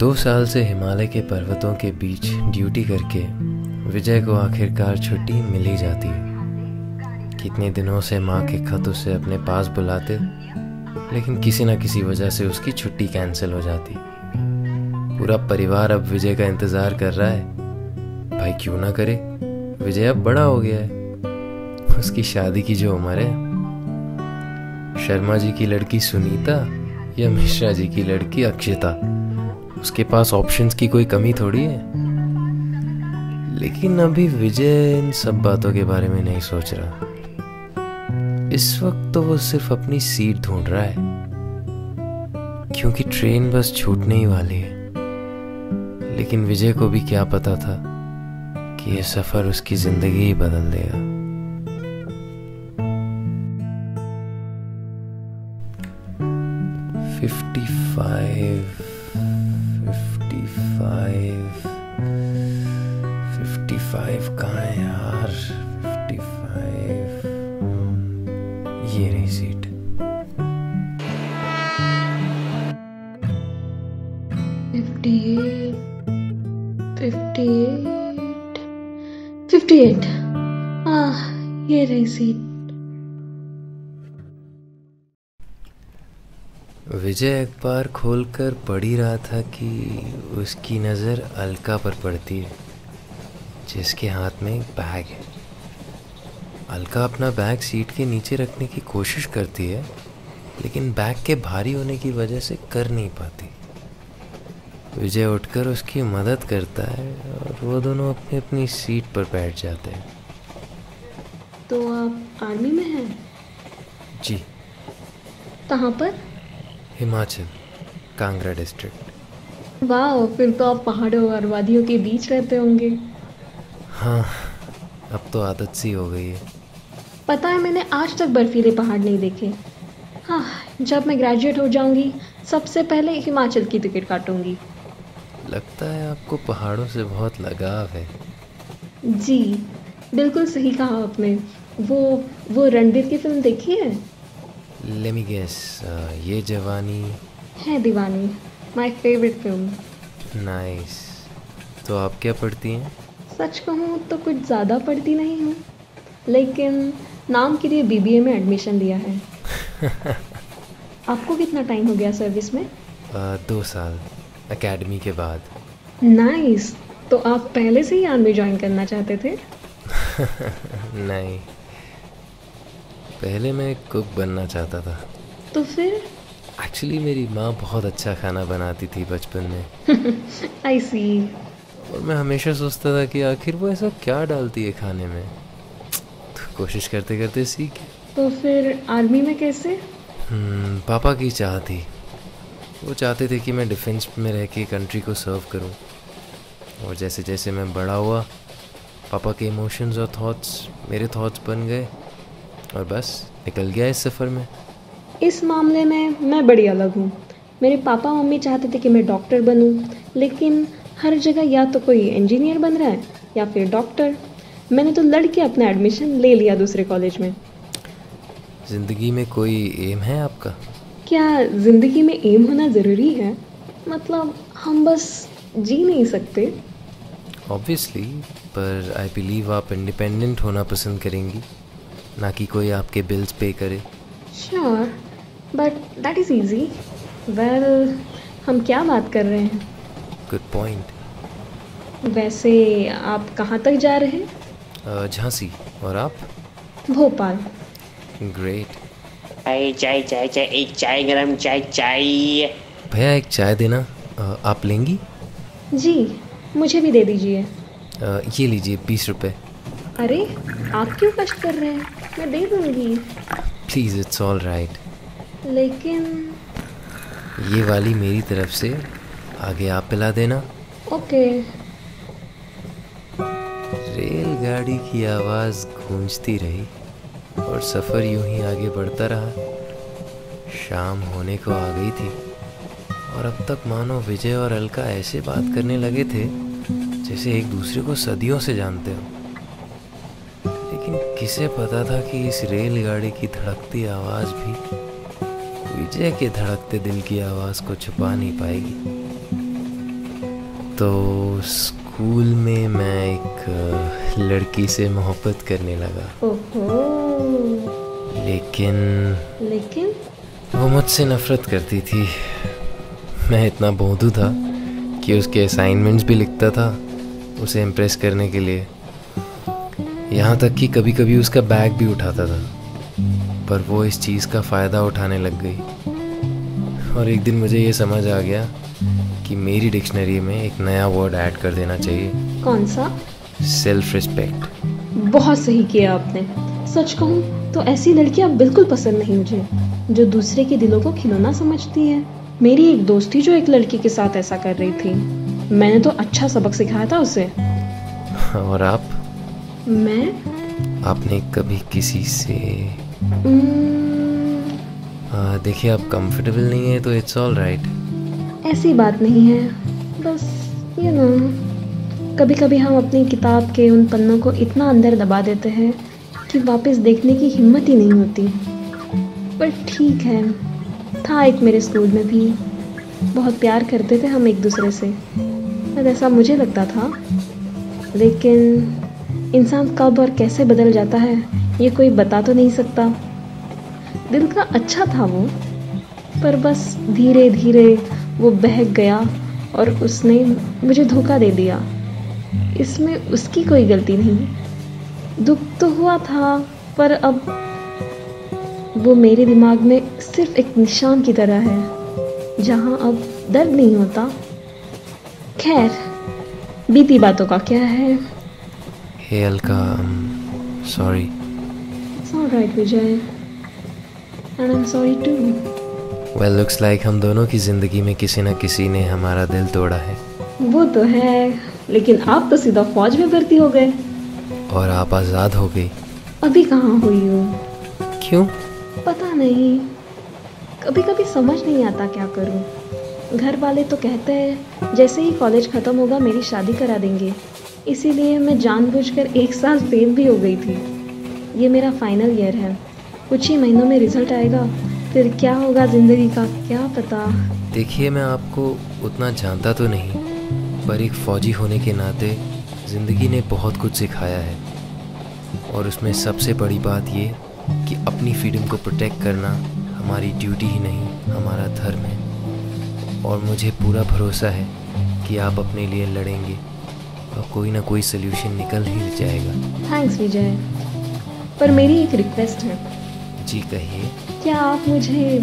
2 साल से हिमालय के पर्वतों के बीच ड्यूटी करके विजय को आखिरकार छुट्टी मिल ही जाती है। कितने दिनों से माँ के खत उसे अपने पास बुलाते, लेकिन किसी न किसी वजह से उसकी छुट्टी कैंसिल हो जाती। पूरा परिवार अब विजय का इंतज़ार कर रहा है। भाई क्यों ना करे, विजय अब बड़ा हो गया है, उसकी शादी की जो उम्र है। शर्मा जी की लड़की सुनीता या मिश्रा जी की लड़की अक्षिता, उसके पास ऑप्शंस की कोई कमी थोड़ी है। लेकिन अभी विजय इन सब बातों के बारे में नहीं सोच रहा। इस वक्त तो वो सिर्फ अपनी सीट ढूंढ रहा है, क्योंकि ट्रेन बस छूटने ही वाली है। लेकिन विजय को भी क्या पता था कि ये सफर उसकी जिंदगी ही बदल देगा। फिफ्टी फाइव कहाँ है यार? 55 ये रही सीट। फिफ्टी एट ये रही सीट। विजय अखबार खोलकर पढ़ ही रहा था कि उसकी नज़र अलका पर पड़ती है, जिसके हाथ में एक बैग है। अलका अपना बैग सीट के नीचे रखने की कोशिश करती है, लेकिन बैग के भारी होने की वजह से कर नहीं पाती। विजय उठकर उसकी मदद करता है और वो दोनों अपनी अपनी सीट पर बैठ जाते हैं। तो आप आर्मी में हैं? जी। कहाँ पर? हिमाचल, कांगड़ा डिस्ट्रिक्ट। वाह, फिर तो आप पहाड़ों और वादियों के बीच रहते होंगे। हाँ, अब तो आदत सी हो गई है। पता है, मैंने आज तक बर्फीले पहाड़ नहीं देखे। हाँ, जब मैं ग्रेजुएट हो जाऊंगी सबसे पहले हिमाचल की टिकट काटूंगी। लगता है आपको पहाड़ों से बहुत लगाव है। जी, बिल्कुल सही कहा आपने। वो रणबीर की फिल्म देखी है? लेट मी गेस, ये जवानी है दीवानी, माय फेवरेट फिल्म। नाइस। तो आप क्या पढ़ती हैं? सच कहूँ तो कुछ ज़्यादा पढ़ती नहीं हूँ, लेकिन नाम के लिए बीबीए में एडमिशन लिया है। आपको कितना टाइम हो गया सर्विस में? 2 साल एकेडमी के बाद। नाइस। तो आप पहले से ही आर्मी ज्वाइन करना चाहते थे? नहीं, पहले मैं कुक बनना चाहता था। तो फिर? एक्चुअली मेरी माँ बहुत अच्छा खाना बनाती थी बचपन में। आई सी। और मैं हमेशा सोचता था कि आखिर वो ऐसा क्या डालती है खाने में। तो कोशिश करते करते सीख। तो फिर आर्मी में कैसे? पापा की चाह थी। वो चाहते थे कि मैं डिफेंस में रह के कंट्री को सर्व करूं। और जैसे जैसे मैं बड़ा हुआ, पापा के इमोशंस और थॉट्स मेरे थॉट्स बन गए और बस निकल गया इस सफ़र में। इस मामले में मैं बड़ी अलग हूँ। मेरे पापा मम्मी चाहते थे कि मैं डॉक्टर बनूँ, लेकिन हर जगह या तो कोई इंजीनियर बन रहा है या फिर डॉक्टर। मैंने तो लड़के अपना एडमिशन ले लिया दूसरे कॉलेज में। ज़िंदगी में कोई एम है आपका? क्या ज़िंदगी में एम होना ज़रूरी है? मतलब हम बस जी नहीं सकते? ऑब्वियसली, पर आई बिलीव आप इंडिपेंडेंट होना पसंद करेंगी, ना कि कोई आपके बिल्स पे करे। Sure, but that is easy. Well, हम क्या बात कर रहे हैं? Good point. वैसे आप कहाँ तक जा रहे हैं? झांसी। और आप? भोपाल। ग्रेट। चाय चाय चाय एक चाय गरम चाय चाय। भैया एक चाय देना। आप लेंगी? जी, मुझे भी दे दीजिए। ये लीजिए 20 रुपये। अरे, आप क्यों कष्ट कर रहे हैं? मैं दे दूँगी। Please, it's all right. लेकिन ये वाली मेरी तरफ से, आगे आप पिला देना। ओके। रेलगाड़ी की आवाज़ गूंजती रही और सफ़र यूं ही आगे बढ़ता रहा। शाम होने को आ गई थी और अब तक मानो विजय और अलका ऐसे बात करने लगे थे जैसे एक दूसरे को सदियों से जानते हो। लेकिन किसे पता था कि इस रेलगाड़ी की धड़कती आवाज़ भी विजय के धड़कते दिल की आवाज़ को छुपा नहीं पाएगी। तो स्कूल में मैं एक लड़की से मोहब्बत करने लगा। ओहो। लेकिन वो मुझसे नफरत करती थी। मैं इतना भोंदू था कि उसके असाइनमेंट्स भी लिखता था उसे इम्प्रेस करने के लिए। यहाँ तक कि कभी कभी उसका बैग भी उठाता था, पर वो इस चीज़ का फ़ायदा उठाने लग गई। और एक दिन मुझे ये समझ आ गया कि मेरी डिक्शनरी में एक नया वर्ड ऐड कर देना चाहिए। कौन सा? Self respect. बहुत सही किया आपने। सच कहूँ तो ऐसी लड़कियाँ बिल्कुल पसंद नहीं मुझे, जो दूसरे के दिलों को खिलौना समझती है। मेरी एक दोस्त थी जो एक लड़की के साथ ऐसा कर रही थी। मैंने तो अच्छा सबक सिखाया था उसे। और आप? मैं? आपने कभी किसी से देखिए, आप कंफर्टेबल नहीं है तो इट्स ऑल राइट। ऐसी बात नहीं है, बस यू नो कभी कभी हम अपनी किताब के उन पन्नों को इतना अंदर दबा देते हैं कि वापस देखने की हिम्मत ही नहीं होती। पर ठीक है, था एक मेरे स्कूल में भी। बहुत प्यार करते थे हम एक दूसरे से, और ऐसा मुझे लगता था। लेकिन इंसान कब और कैसे बदल जाता है ये कोई बता तो नहीं सकता। दिल का अच्छा था वो, पर बस धीरे धीरे वो बहक गया और उसने मुझे धोखा दे दिया। इसमें उसकी कोई गलती नहीं। दुख तो हुआ था, पर अब वो मेरे दिमाग में सिर्फ एक निशान की तरह है, जहां अब दर्द नहीं होता। खैर, बीती बातों का क्या है। Hey Alka, sorry. It's all right, Vijay, and I'm sorry too. Well, looks like हम दोनों की ज़िंदगी में किसी न किसी ने हमारा दिल तोड़ा है। वो तो है, लेकिन आप तो सीधा फौज में भर्ती हो गए। और आप आज़ाद हो गई। अभी कहाँ हुई हूँ? क्यों? पता नहीं, कभी कभी समझ नहीं आता क्या करूँ। घर वाले तो कहते हैं जैसे ही कॉलेज ख़त्म होगा मेरी शादी करा देंगे, इसीलिए मैं जानबूझकर 1 साल फेल भी हो गई थी। ये मेरा फाइनल ईयर है, कुछ ही महीनों में रिजल्ट आएगा, फिर क्या होगा ज़िंदगी का क्या पता। देखिए, मैं आपको उतना जानता तो नहीं, पर एक फ़ौजी होने के नाते ज़िंदगी ने बहुत कुछ सिखाया है। और उसमें सबसे बड़ी बात ये कि अपनी फ्रीडम को प्रोटेक्ट करना हमारी ड्यूटी ही नहीं, हमारा धर्म है। और मुझे पूरा भरोसा है कि आप अपने लिए लड़ेंगे और कोई ना कोई सल्यूशन निकल ही जाएगा। थैंक्स विजय, पर मेरी एक रिक्वेस्ट है। जी कहिए। क्या आप मुझे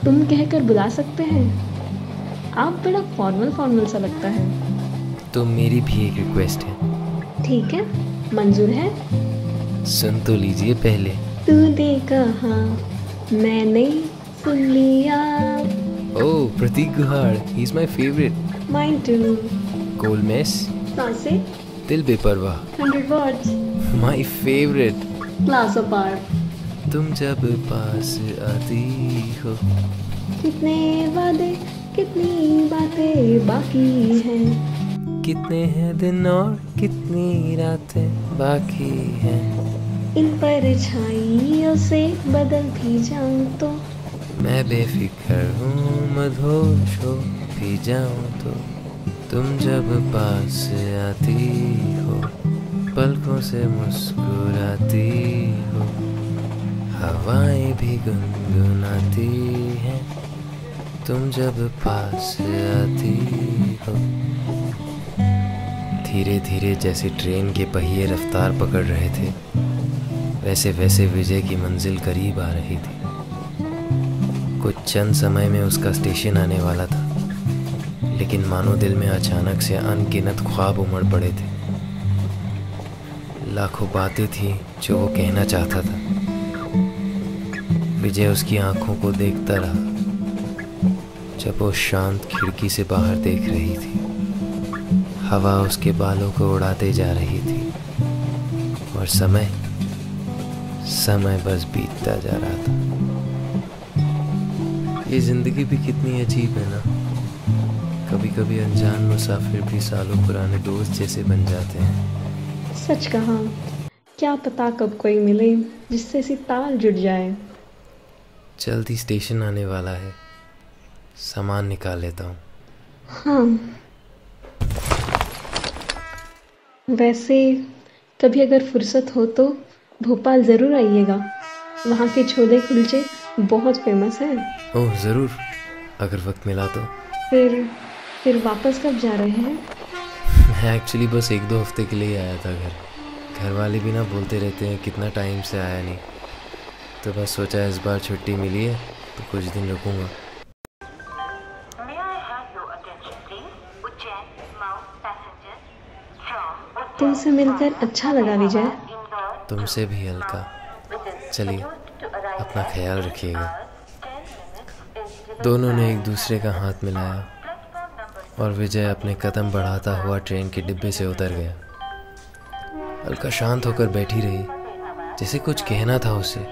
तुम कहकर बुला सकते हैं? आप बड़ा फॉर्मल सा लगता है। तो मेरी भी एक रिक्वेस्ट है। ठीक है, मंजूर है। सुन तो लीजिए पहले। तूने कहा मैंने सुन लिया। Oh, Prateek Kuhad, he is my favourite. Mine too. Cold mess, सांसें, दिल बेपरवाह, 100 words, my favourite. Class apart, तुम जब पास आती हो। कितने वादे कितनी बातें बाकी हैं, कितने हैं दिन और कितनी रातें बाकी हैं। इन परछाइयों से बदल भी जाऊं तो मैं बेफिक्र हूँ, मदहोश हो भी जाऊँ तो। तुम जब पास आती हो, पलकों से मुस्कुराती हो, हवाएं भी गुनगुनाती हैं। तुम जब पास आती हो। धीरे धीरे जैसे ट्रेन के पहिए रफ्तार पकड़ रहे थे, वैसे वैसे विजय की मंजिल करीब आ रही थी। कुछ चंद समय में उसका स्टेशन आने वाला था, लेकिन मानो दिल में अचानक से अनगिनत ख्वाब उमड़ पड़े थे। लाखों बातें थी जो वो कहना चाहता था। विजय उसकी आंखों को देखता रहा जब वो शांत खिड़की से बाहर देख रही थी। हवा उसके बालों को उड़ाते जा रही थी और समय बस बीतता जा रहा था। ये जिंदगी भी कितनी अजीब है ना। कभी कभी अनजान मुसाफिर भी सालों पुराने दोस्त जैसे बन जाते हैं। सच कहा, क्या पता कब कोई मिले जिससे सी ताल जुड़ जाए। जल्दी स्टेशन आने वाला है, सामान निकाल लेता हूँ। हाँ। वैसे कभी अगर फुर्सत हो तो भोपाल ज़रूर आइएगा। वहाँ के छोले कुलचे बहुत फेमस हैं। ओह ज़रूर, अगर वक्त मिला तो। फिर वापस कब जा रहे हैं? मैं एक्चुअली बस 1-2 हफ्ते के लिए आया था घर वाले भी ना बोलते रहते हैं कितना टाइम से आया नहीं, तो बस सोचा इस बार छुट्टी मिली है तो कुछ दिन रुकूंगा। तुमसे मिलकर अच्छा लगा विजय। तुमसे भी अलका। चलिए, अपना ख्याल रखिएगा। दोनों ने एक दूसरे का हाथ मिलाया और विजय अपने कदम बढ़ाता हुआ ट्रेन के डिब्बे से उतर गया। अलका शांत होकर बैठी रही, जैसे कुछ कहना था उसे,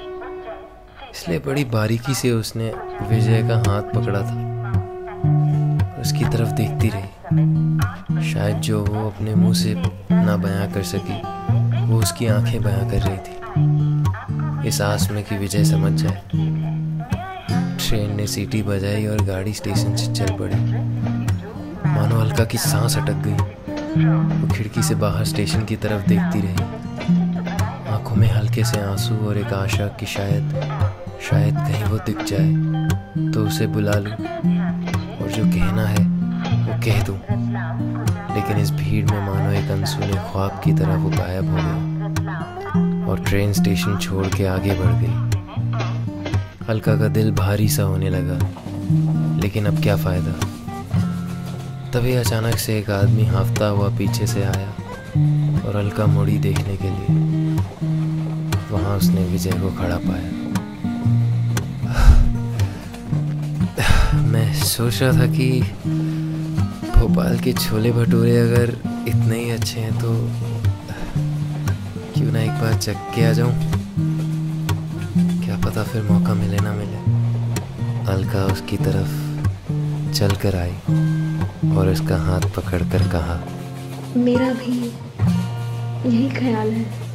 इसलिए बड़ी बारीकी से उसने विजय का हाथ पकड़ा था। उसकी तरफ देखती रही। शायद जो वो अपने मुंह से ना बयां कर सकी, वो उसकी आंखें बयां कर रही थी, इस आस में कि विजय समझ जाए। ट्रेन ने सीटी बजाई और गाड़ी स्टेशन से चल पड़ी। मानो अलका की सांस अटक गई। वो खिड़की से बाहर स्टेशन की तरफ देखती रही, आंखों में हल्के से आंसू और एक आशा कि शायद कहीं वो दिख जाए तो उसे बुला लूं और जो कहना है वो कह दूं। लेकिन इस भीड़ में मानो एक अनसुने ख्वाब की तरह वो गायब हो गई और ट्रेन स्टेशन छोड़ के आगे बढ़ गई। अलका का दिल भारी सा होने लगा, लेकिन अब क्या फ़ायदा। तभी अचानक से एक आदमी हाँफता हुआ पीछे से आया और अलका मुड़ी देखने के लिए। वहाँ उसने विजय को खड़ा पाया। मैं सोच रहा था कि भोपाल के छोले भटूरे अगर इतने ही अच्छे हैं तो क्यों ना एक बार चख के आ जाऊं। क्या पता फिर मौका मिले ना मिले। अलका उसकी तरफ चल कर आई और उसका हाथ पकड़कर कहा, मेरा भी यही ख्याल है।